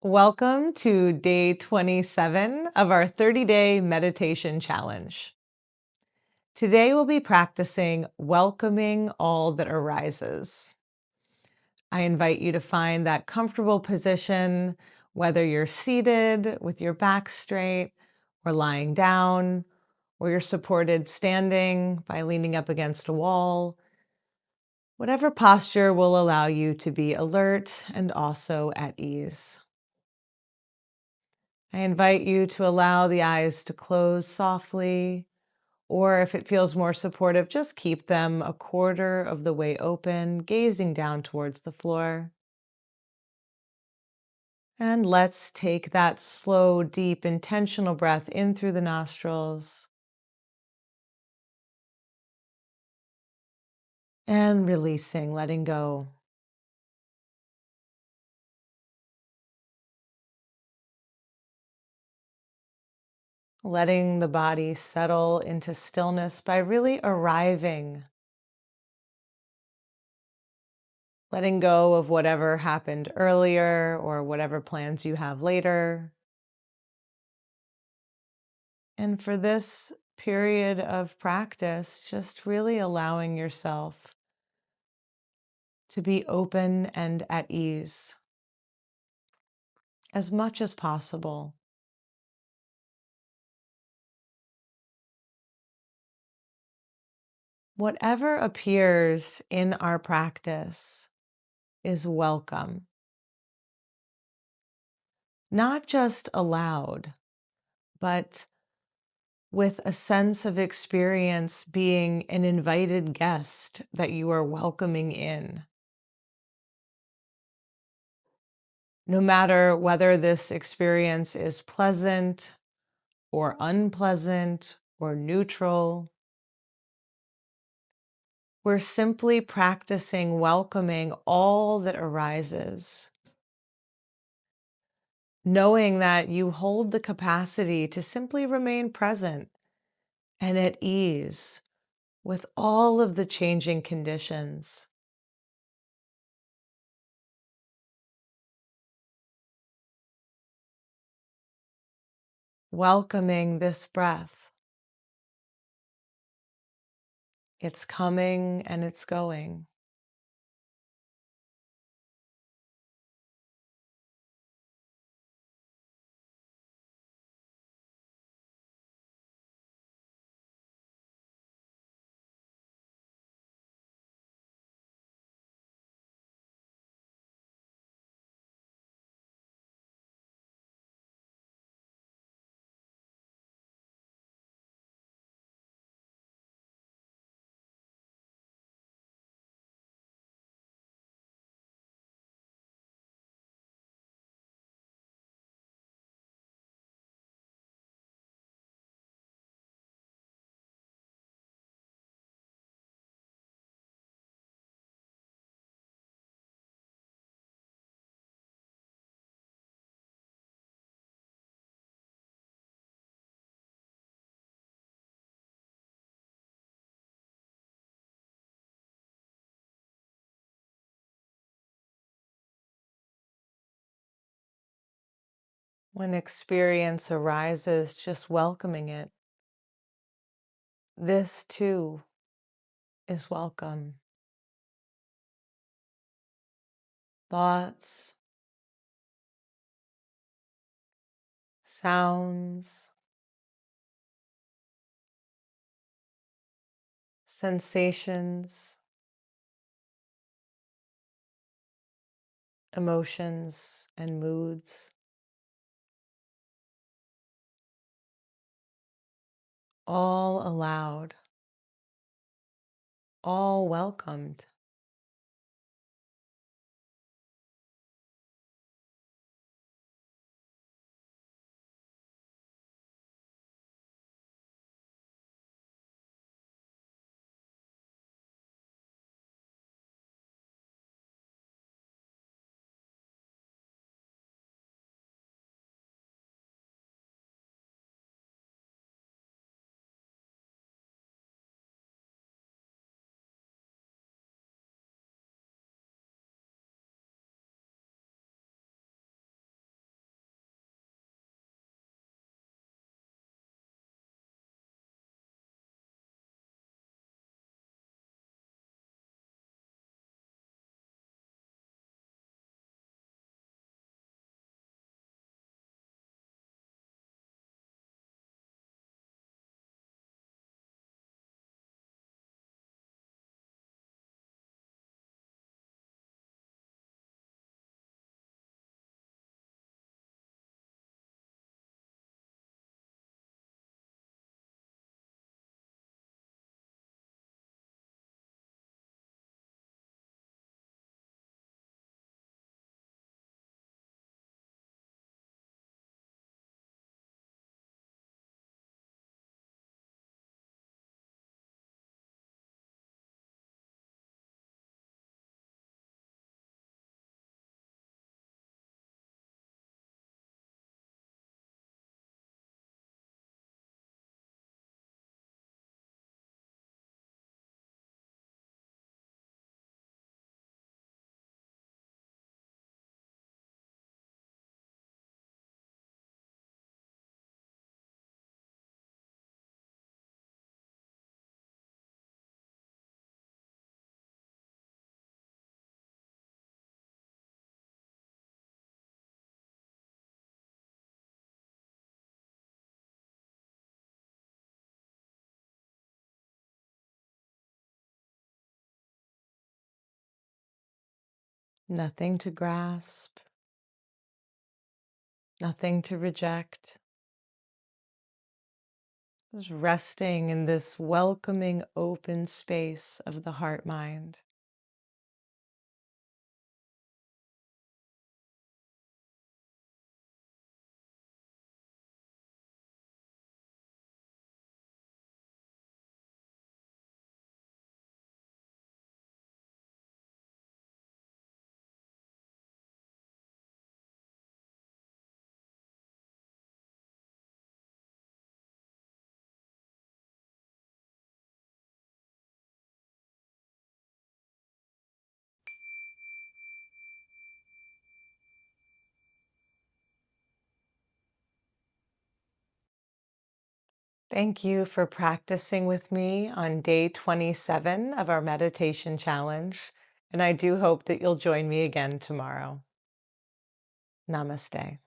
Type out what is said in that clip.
Welcome to day 27 of our 30-day meditation challenge. Today we'll be practicing welcoming all that arises. I invite you to find that comfortable position, whether you're seated with your back straight or lying down, or you're supported standing by leaning up against a wall. Whatever posture will allow you to be alert and also at ease. I invite you to allow the eyes to close softly, or if it feels more supportive, just keep them a quarter of the way open, gazing down towards the floor. And let's take that slow, deep, intentional breath in through the nostrils and releasing, letting go. Letting the body settle into stillness by really arriving, letting go of whatever happened earlier or whatever plans you have later. And for this period of practice, just really allowing yourself to be open and at ease as much as possible. Whatever appears in our practice is welcome, not just allowed, but with a sense of experience being an invited guest that you are welcoming in. No matter whether this experience is pleasant or unpleasant or neutral, we're simply practicing welcoming all that arises, knowing that you hold the capacity to simply remain present and at ease with all of the changing conditions. Welcoming this breath. It's coming and it's going. When experience arises, just welcoming it. This too is welcome. Thoughts, sounds, sensations, emotions, and moods, all allowed, all welcomed. Nothing to grasp, nothing to reject. Just resting in this welcoming, open space of the heart mind. Thank you for practicing with me on day 27 of our meditation challenge. And I do hope that you'll join me again tomorrow. Namaste.